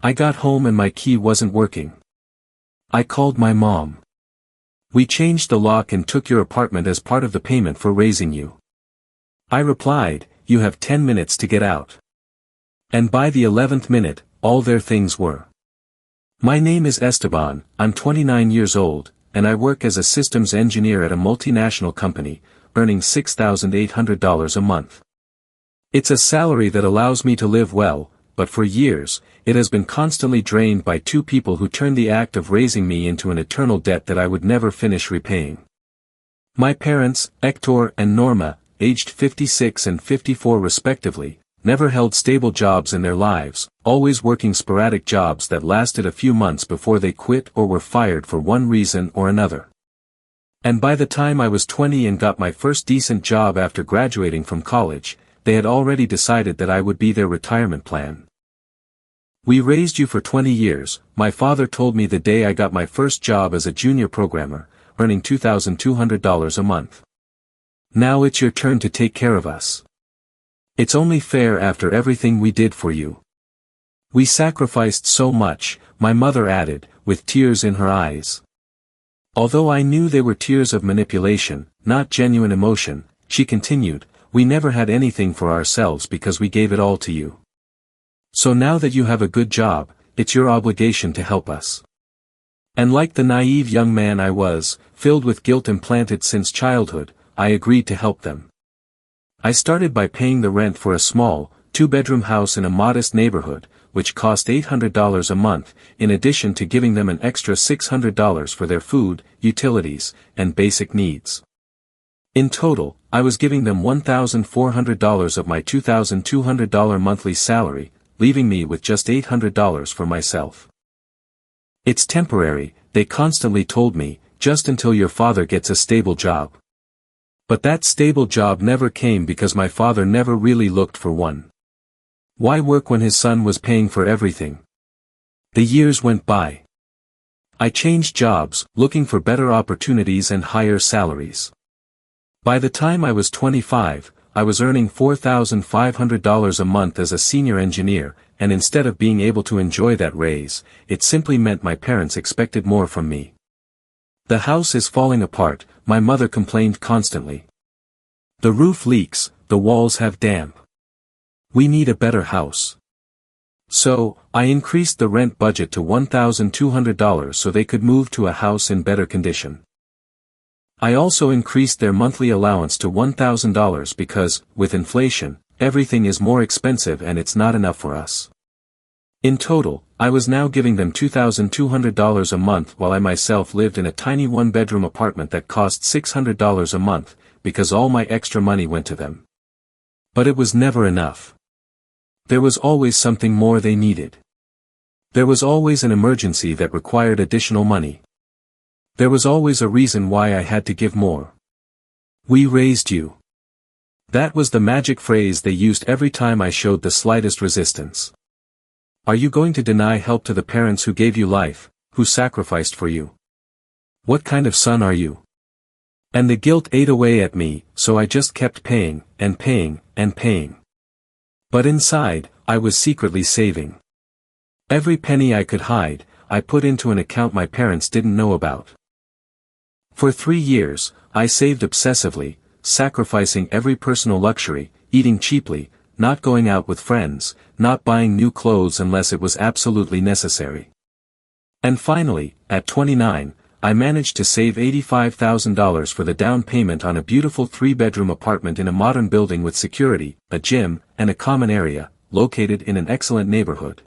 I got home and my key wasn't working. I called my mom. We changed the lock and took your apartment as part of the payment for raising you. I replied, you have 10 minutes to get out. And by the 11th minute, all their things were. My name is Esteban, I'm 29 years old, and I work as a systems engineer at a multinational company, earning $6,800 a month. It's a salary that allows me to live well, but for years, it has been constantly drained by two people who turned the act of raising me into an eternal debt that I would never finish repaying. My parents, Hector and Norma, aged 56 and 54 respectively, never held stable jobs in their lives, always working sporadic jobs that lasted a few months before they quit or were fired for one reason or another. And by the time I was 20 and got my first decent job after graduating from college, they had already decided that I would be their retirement plan. We raised you for 20 years, my father told me the day I got my first job as a junior programmer, earning $2,200 a month. Now it's your turn to take care of us. It's only fair after everything we did for you. We sacrificed so much, my mother added, with tears in her eyes. Although I knew they were tears of manipulation, not genuine emotion, she continued, we never had anything for ourselves because we gave it all to you. So now that you have a good job, it's your obligation to help us. And like the naive young man I was, filled with guilt implanted since childhood, I agreed to help them. I started by paying the rent for a small, two-bedroom house in a modest neighborhood, which cost $800 a month, in addition to giving them an extra $600 for their food, utilities, and basic needs. In total, I was giving them $1,400 of my $2,200 monthly salary, leaving me with just $800 for myself. It's temporary, they constantly told me, just until your father gets a stable job. But that stable job never came because my father never really looked for one. Why work when his son was paying for everything? The years went by. I changed jobs, looking for better opportunities and higher salaries. By the time I was 25, I was earning $4,500 a month as a senior engineer, and instead of being able to enjoy that raise, it simply meant my parents expected more from me. The house is falling apart, my mother complained constantly. The roof leaks, the walls have damp. We need a better house. So, I increased the rent budget to $1,200 so they could move to a house in better condition. I also increased their monthly allowance to $1,000 because, with inflation, everything is more expensive and it's not enough for us. In total, I was now giving them $2,200 a month while I myself lived in a tiny one-bedroom apartment that cost $600 a month, because all my extra money went to them. But it was never enough. There was always something more they needed. There was always an emergency that required additional money. There was always a reason why I had to give more. We raised you. That was the magic phrase they used every time I showed the slightest resistance. Are you going to deny help to the parents who gave you life, who sacrificed for you? What kind of son are you? And the guilt ate away at me, so I just kept paying, and paying, and paying. But inside, I was secretly saving. Every penny I could hide, I put into an account my parents didn't know about. For 3 years, I saved obsessively, sacrificing every personal luxury, eating cheaply, not going out with friends, not buying new clothes unless it was absolutely necessary. And finally, at 29, I managed to save $85,000 for the down payment on a beautiful 3-bedroom apartment in a modern building with security, a gym, and a common area, located in an excellent neighborhood.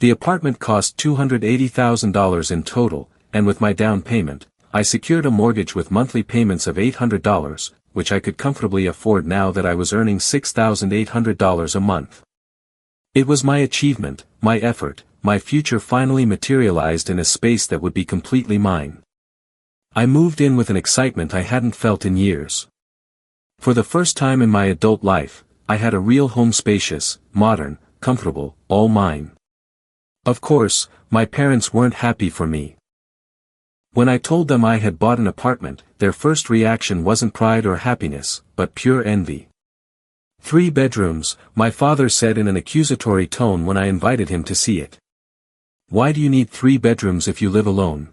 The apartment cost $280,000 in total, and with my down payment, I secured a mortgage with monthly payments of $800, which I could comfortably afford now that I was earning $6,800 a month. It was my achievement, my effort, my future finally materialized in a space that would be completely mine. I moved in with an excitement I hadn't felt in years. For the first time in my adult life, I had a real home, spacious, modern, comfortable, all mine. Of course, my parents weren't happy for me. When I told them I had bought an apartment, their first reaction wasn't pride or happiness, but pure envy. 3 bedrooms, my father said in an accusatory tone when I invited him to see it. Why do you need 3 bedrooms if you live alone?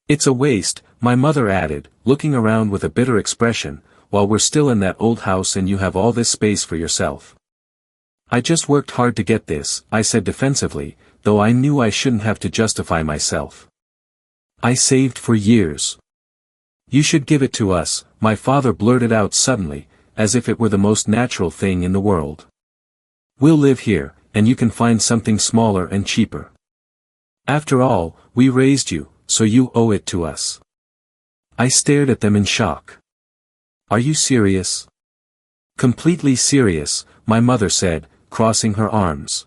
It's a waste, my mother added, looking around with a bitter expression, while we're still in that old house and you have all this space for yourself. I just worked hard to get this, I said defensively, though I knew I shouldn't have to justify myself. I saved for years. You should give it to us, my father blurted out suddenly, as if it were the most natural thing in the world. We'll live here, and you can find something smaller and cheaper. After all, we raised you, so you owe it to us. I stared at them in shock. Are you serious? Completely serious, my mother said, crossing her arms.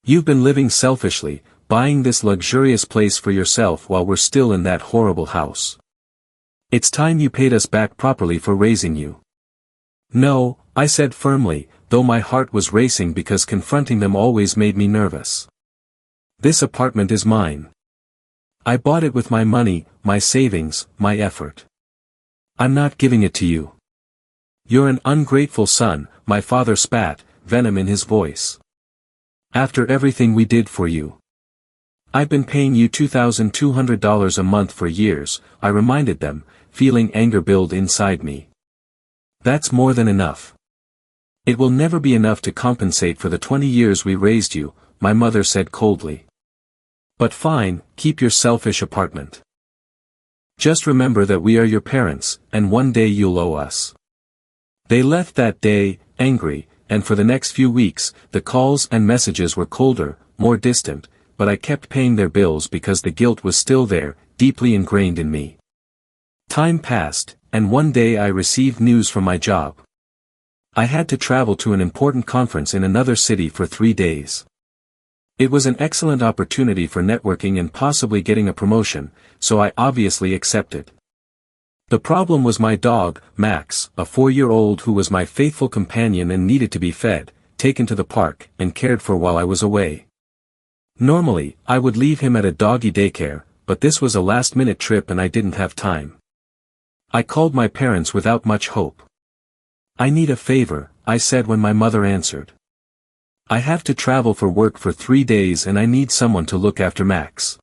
You've been living selfishly, buying this luxurious place for yourself while we're still in that horrible house. It's time you paid us back properly for raising you. No, I said firmly, though my heart was racing because confronting them always made me nervous. This apartment is mine. I bought it with my money, my savings, my effort. I'm not giving it to you. You're an ungrateful son, my father spat, venom in his voice. After everything we did for you. I've been paying you $2,200 a month for years, I reminded them, feeling anger build inside me. That's more than enough. It will never be enough to compensate for the 20 years we raised you, my mother said coldly. But fine, keep your selfish apartment. Just remember that we are your parents, and one day you'll owe us. They left that day, angry, and for the next few weeks, the calls and messages were colder, more distant, but I kept paying their bills because the guilt was still there, deeply ingrained in me. Time passed, and one day I received news from my job. I had to travel to an important conference in another city for 3 days. It was an excellent opportunity for networking and possibly getting a promotion, so I obviously accepted. The problem was my dog, Max, a 4-year-old who was my faithful companion and needed to be fed, taken to the park, and cared for while I was away. Normally, I would leave him at a doggy daycare, but this was a last-minute trip and I didn't have time. I called my parents without much hope. I need a favor, I said when my mother answered. I have to travel for work for 3 days and I need someone to look after Max.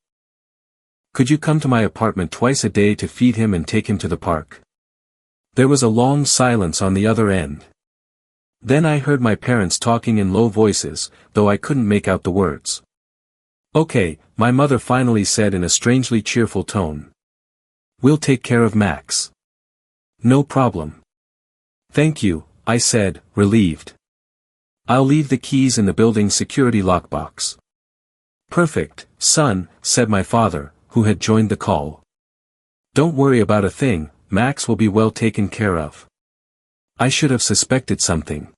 Could you come to my apartment twice a day to feed him and take him to the park? There was a long silence on the other end. Then I heard my parents talking in low voices, though I couldn't make out the words. Okay, my mother finally said in a strangely cheerful tone. We'll take care of Max. No problem. Thank you, I said, relieved. I'll leave the keys in the building's security lockbox. Perfect, son, said my father, who had joined the call. Don't worry about a thing, Max will be well taken care of. I should have suspected something.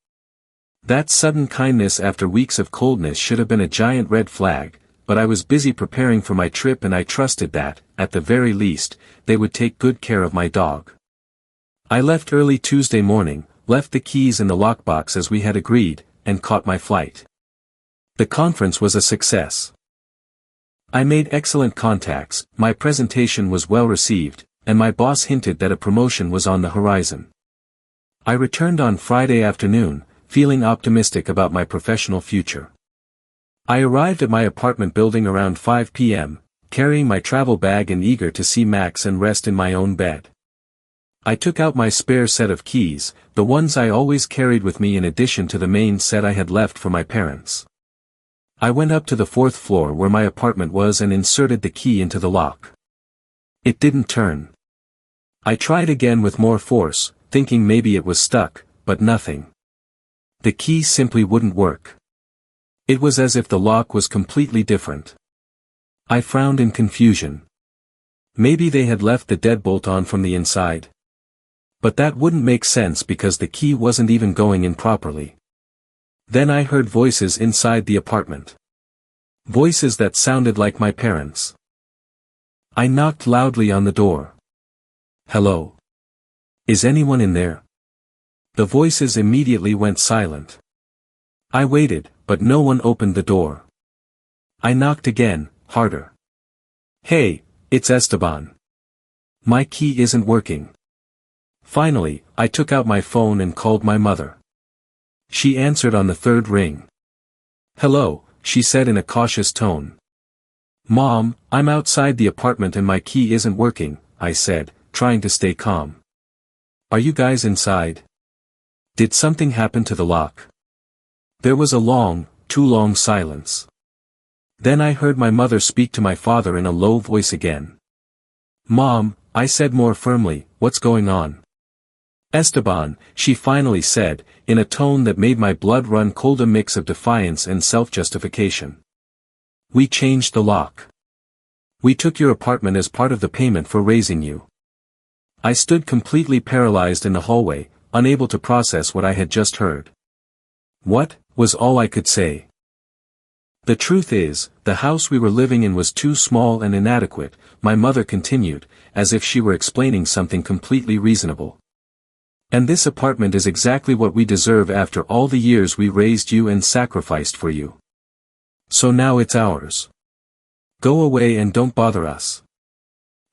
That sudden kindness after weeks of coldness should have been a giant red flag, but I was busy preparing for my trip and I trusted that, at the very least, they would take good care of my dog. I left early Tuesday morning, left the keys in the lockbox as we had agreed, and caught my flight. The conference was a success. I made excellent contacts, my presentation was well received, and my boss hinted that a promotion was on the horizon. I returned on Friday afternoon, feeling optimistic about my professional future. I arrived at my apartment building around 5 p.m., carrying my travel bag and eager to see Max and rest in my own bed. I took out my spare set of keys, the ones I always carried with me in addition to the main set I had left for my parents. I went up to the 4th floor where my apartment was and inserted the key into the lock. It didn't turn. I tried again with more force, thinking maybe it was stuck, but nothing. The key simply wouldn't work. It was as if the lock was completely different. I frowned in confusion. Maybe they had left the deadbolt on from the inside. But that wouldn't make sense because the key wasn't even going in properly. Then I heard voices inside the apartment. Voices that sounded like my parents. I knocked loudly on the door. Hello? Is anyone in there? The voices immediately went silent. I waited, but no one opened the door. I knocked again, harder. Hey, it's Esteban. My key isn't working. Finally, I took out my phone and called my mother. She answered on the 3rd ring. Hello, she said in a cautious tone, "Mom, I'm outside the apartment and my key isn't working," I said, trying to stay calm. "Are you guys inside? Did something happen to the lock?" There was a long, too long silence. Then I heard my mother speak to my father in a low voice again. "Mom," I said more firmly, "what's going on?" "Esteban," she finally said, in a tone that made my blood run cold, a mix of defiance and self-justification. "We changed the lock. We took your apartment as part of the payment for raising you." I stood completely paralyzed in the hallway, unable to process what I had just heard. "What?" was all I could say. "The truth is, the house we were living in was too small and inadequate," my mother continued, as if she were explaining something completely reasonable. "And this apartment is exactly what we deserve after all the years we raised you and sacrificed for you. So now it's ours. Go away and don't bother us."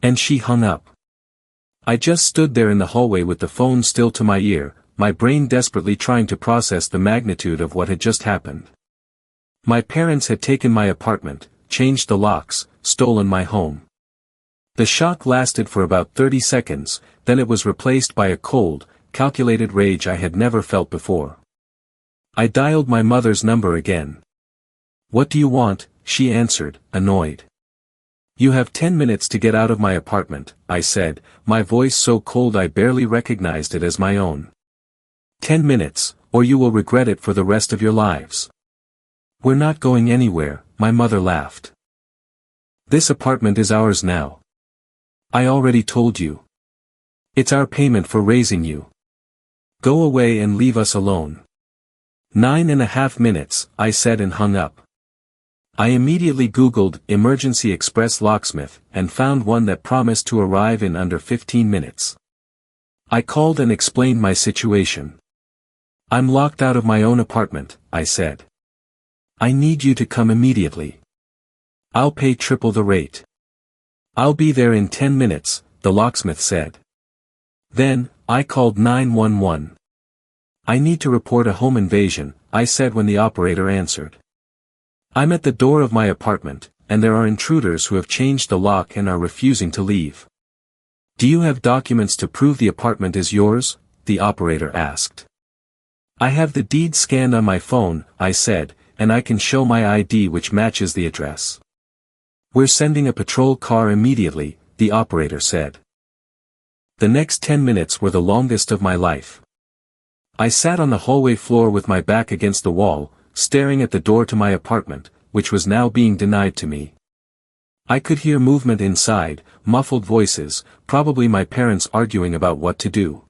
And she hung up. I just stood there in the hallway with the phone still to my ear, my brain desperately trying to process the magnitude of what had just happened. My parents had taken my apartment, changed the locks, stolen my home. The shock lasted for about 30 seconds, then it was replaced by a cold, calculated rage I had never felt before. I dialed my mother's number again. "What do you want?" she answered, annoyed. "You have 10 minutes to get out of my apartment," I said, my voice so cold I barely recognized it as my own. "10 minutes, or you will regret it for the rest of your lives." "We're not going anywhere," my mother laughed. "This apartment is ours now. I already told you. It's our payment for raising you. Go away and leave us alone." 9.5 minutes, I said and hung up. I immediately Googled emergency express locksmith and found one that promised to arrive in under 15 minutes. I called and explained my situation. "I'm locked out of my own apartment," I said. "I need you to come immediately. I'll pay triple the rate." "I'll be there in 10 minutes, the locksmith said. Then, I called 911. "I need to report a home invasion," I said when the operator answered. "I'm at the door of my apartment, and there are intruders who have changed the lock and are refusing to leave." "Do you have documents to prove the apartment is yours?" the operator asked. "I have the deed scanned on my phone," I said, "and I can show my ID which matches the address." "We're sending a patrol car immediately," the operator said. The next 10 minutes were the longest of my life. I sat on the hallway floor with my back against the wall, staring at the door to my apartment, which was now being denied to me. I could hear movement inside, muffled voices, probably my parents arguing about what to do.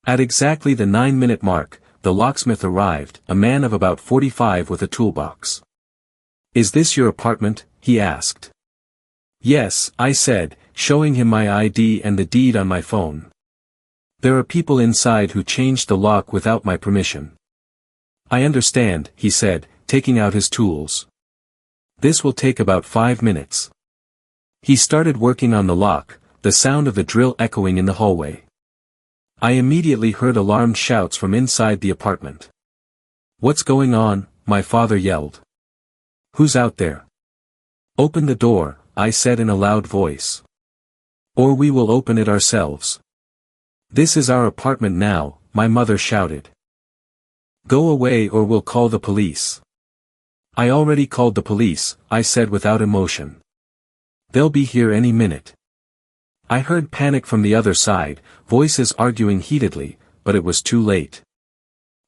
At exactly the 9-minute mark, the locksmith arrived, a man of about 45 with a toolbox. "Is this your apartment?" he asked. "Yes," I said, showing him my ID and the deed on my phone. "There are people inside who changed the lock without my permission." "I understand," he said, taking out his tools. "This will take about 5 minutes." He started working on the lock, the sound of the drill echoing in the hallway. I immediately heard alarmed shouts from inside the apartment. "What's going on?" my father yelled. "Who's out there?" "Open the door," I said in a loud voice. "Or we will open it ourselves." "This is our apartment now," my mother shouted. "Go away or we'll call the police." "I already called the police," I said without emotion. "They'll be here any minute." I heard panic from the other side, voices arguing heatedly, but it was too late.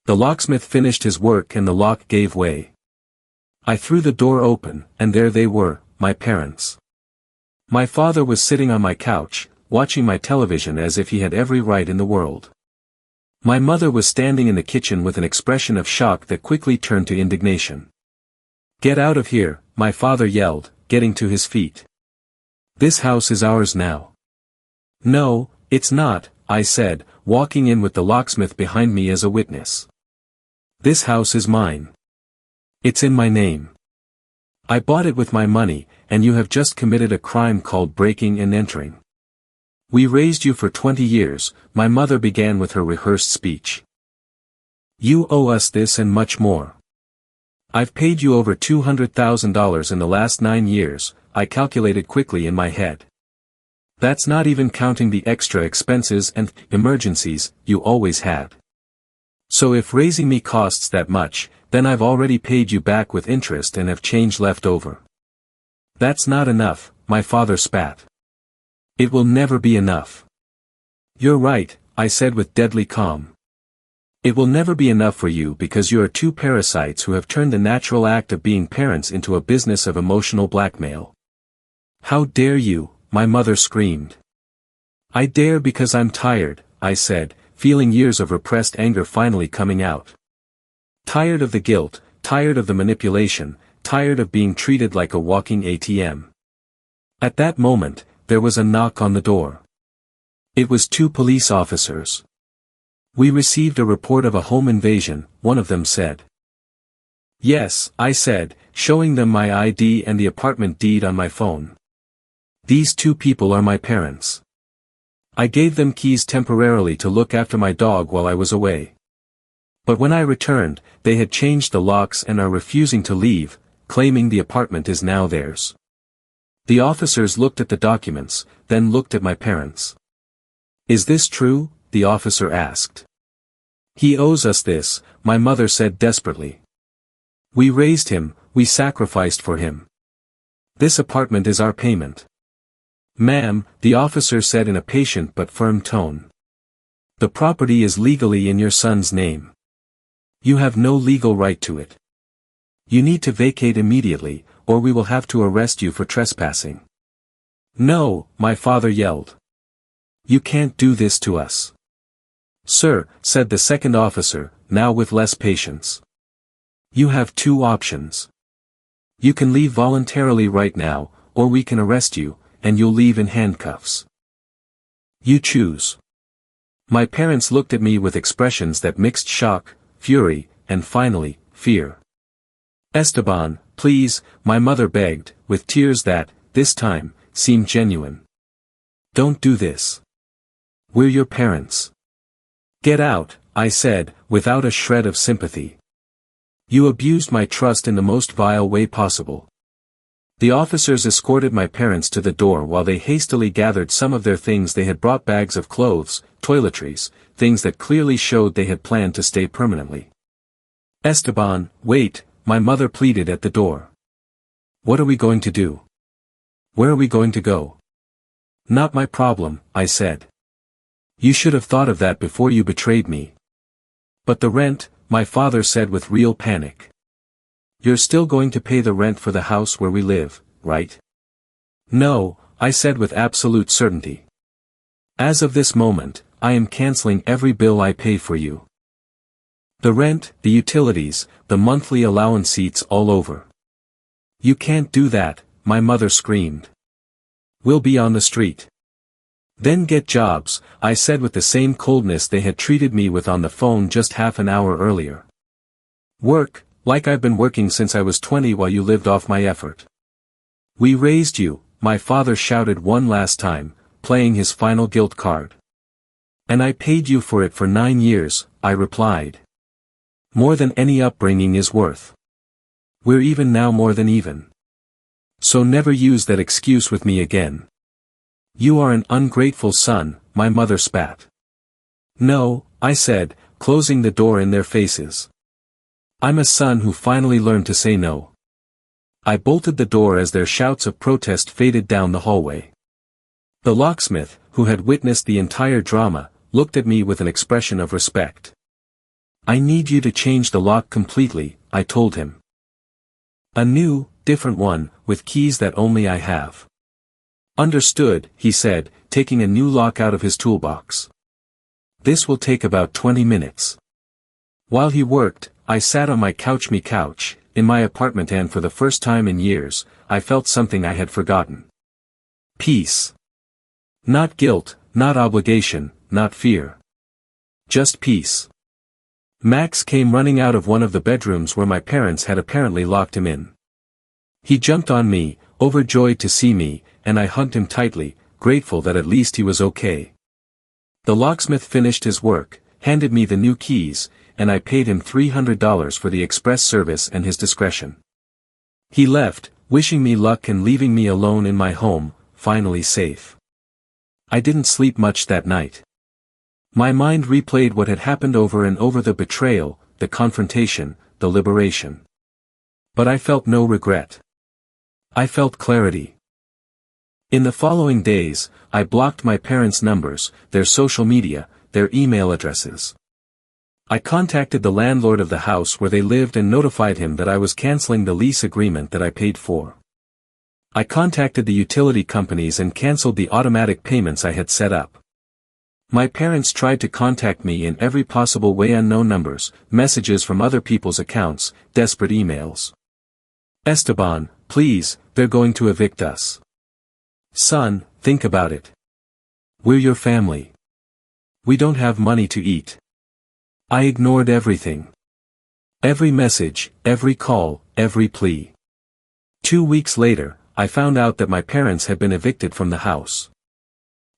The locksmith finished his work and the lock gave way. I threw the door open, and there they were, my parents. My father was sitting on my couch, watching my television as if he had every right in the world. My mother was standing in the kitchen with an expression of shock that quickly turned to indignation. "Get out of here," my father yelled, getting to his feet. "This house is ours now." "No, it's not," I said, walking in with the locksmith behind me as a witness. "This house is mine. It's in my name. I bought it with my money, and you have just committed a crime called breaking and entering. We raised you for 20 years, my mother began with her rehearsed speech. You owe us this and much more. I've paid you over $200,000 in the last 9 years, I calculated quickly in my head. That's not even counting the extra expenses and emergencies you always had. So if raising me costs that much, then I've already paid you back with interest and have change left over. That's not enough, my father spat. It will never be enough. You're right, I said with deadly calm. It will never be enough for you because you are two parasites who have turned the natural act of being parents into a business of emotional blackmail. How dare you, my mother screamed. I dare because I'm tired, I said, feeling years of repressed anger finally coming out. Tired of the guilt, tired of the manipulation, tired of being treated like a walking ATM. At that moment, there was a knock on the door. It was 2 police officers. We received a report of a home invasion, one of them said. Yes, I said, showing them my ID and the apartment deed on my phone. These 2 people are my parents. I gave them keys temporarily to look after my dog while I was away. But when I returned, they had changed the locks and are refusing to leave, claiming the apartment is now theirs. The officers looked at the documents, then looked at my parents. Is this true? The officer asked. He owes us this, my mother said desperately. We raised him, we sacrificed for him. This apartment is our payment. Ma'am, the officer said in a patient but firm tone. The property is legally in your son's name. You have no legal right to it. You need to vacate immediately, or we will have to arrest you for trespassing. No, my father yelled. You can't do this to us. Sir, said the second officer, now with less patience. You have 2 options. You can leave voluntarily right now, or we can arrest you, and you'll leave in handcuffs. You choose. My parents looked at me with expressions that mixed shock, fury, and finally, fear. Esteban, please, my mother begged, with tears that, this time, seemed genuine. Don't do this. We're your parents. Get out, I said, without a shred of sympathy. You abused my trust in the most vile way possible. The officers escorted my parents to the door while they hastily gathered some of their things. They had brought bags of clothes, toiletries, things that clearly showed they had planned to stay permanently. Esteban, wait, my mother pleaded at the door. What are we going to do? Where are we going to go? Not my problem, I said. You should have thought of that before you betrayed me. But the rent, my father said with real panic. You're still going to pay the rent for the house where we live, right? No, I said with absolute certainty. As of this moment, I am canceling every bill I pay for you. The rent, the utilities, the monthly allowance seats all over. You can't do that, my mother screamed. We'll be on the street. Then get jobs, I said with the same coldness they had treated me with on the phone just half an hour earlier. Work, like I've been working since I was 20 while you lived off my effort. We raised you, my father shouted one last time, playing his final guilt card. And I paid you for it for 9 years, I replied. More than any upbringing is worth. We're even now more than even. So never use that excuse with me again. You are an ungrateful son, my mother spat. No, I said, closing the door in their faces. I'm a son who finally learned to say no. I bolted the door as their shouts of protest faded down the hallway. The locksmith, who had witnessed the entire drama, looked at me with an expression of respect. I need you to change the lock completely, I told him. A new, different one, with keys that only I have. Understood, he said, taking a new lock out of his toolbox. This will take about 20 minutes. While he worked, I sat on my couch in my apartment, and for the first time in years, I felt something I had forgotten. Peace. Not guilt, not obligation, not fear. Just peace. Max came running out of one of the bedrooms where my parents had apparently locked him in. He jumped on me, overjoyed to see me, and I hugged him tightly, grateful that at least he was okay. The locksmith finished his work, handed me the new keys, and I paid him $300 for the express service and his discretion. He left, wishing me luck and leaving me alone in my home, finally safe. I didn't sleep much that night. My mind replayed what had happened over and over: the betrayal, the confrontation, the liberation. But I felt no regret. I felt clarity. In the following days, I blocked my parents' numbers, their social media, their email addresses. I contacted the landlord of the house where they lived and notified him that I was canceling the lease agreement that I paid for. I contacted the utility companies and canceled the automatic payments I had set up. My parents tried to contact me in every possible way: unknown numbers, messages from other people's accounts, desperate emails. "Esteban, please, they're going to evict us. Son, think about it. We're your family. We don't have money to eat." I ignored everything. Every message, every call, every plea. 2 weeks later, I found out that my parents had been evicted from the house.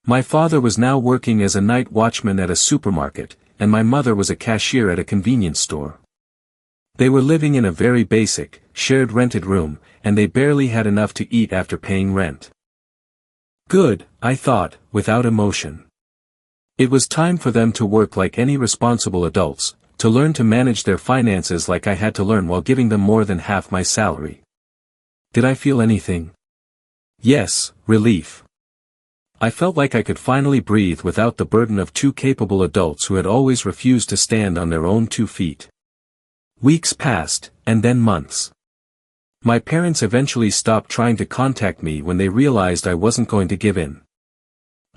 My father was now working as a night watchman at a supermarket, and my mother was a cashier at a convenience store. They were living in a very basic, shared rented room, and they barely had enough to eat after paying rent. Good, I thought, without emotion. It was time for them to work like any responsible adults, to learn to manage their finances like I had to learn while giving them more than half my salary. Did I feel anything? Yes, relief. I felt like I could finally breathe without the burden of two capable adults who had always refused to stand on their own 2 feet. Weeks passed, and then months. My parents eventually stopped trying to contact me when they realized I wasn't going to give in.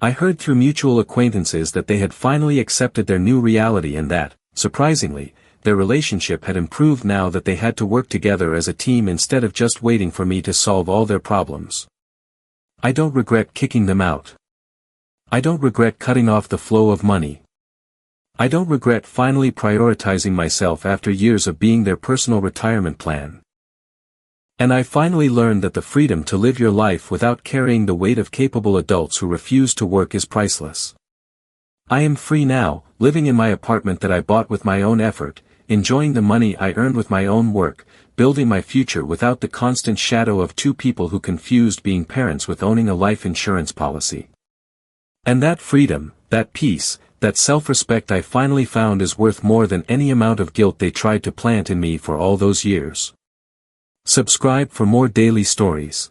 I heard through mutual acquaintances that they had finally accepted their new reality and that, surprisingly, their relationship had improved now that they had to work together as a team instead of just waiting for me to solve all their problems. I don't regret kicking them out. I don't regret cutting off the flow of money. I don't regret finally prioritizing myself after years of being their personal retirement plan. And I finally learned that the freedom to live your life without carrying the weight of capable adults who refuse to work is priceless. I am free now, living in my apartment that I bought with my own effort, enjoying the money I earned with my own work, building my future without the constant shadow of two people who confused being parents with owning a life insurance policy. And that freedom, that peace, that self-respect I finally found is worth more than any amount of guilt they tried to plant in me for all those years. Subscribe for more daily stories.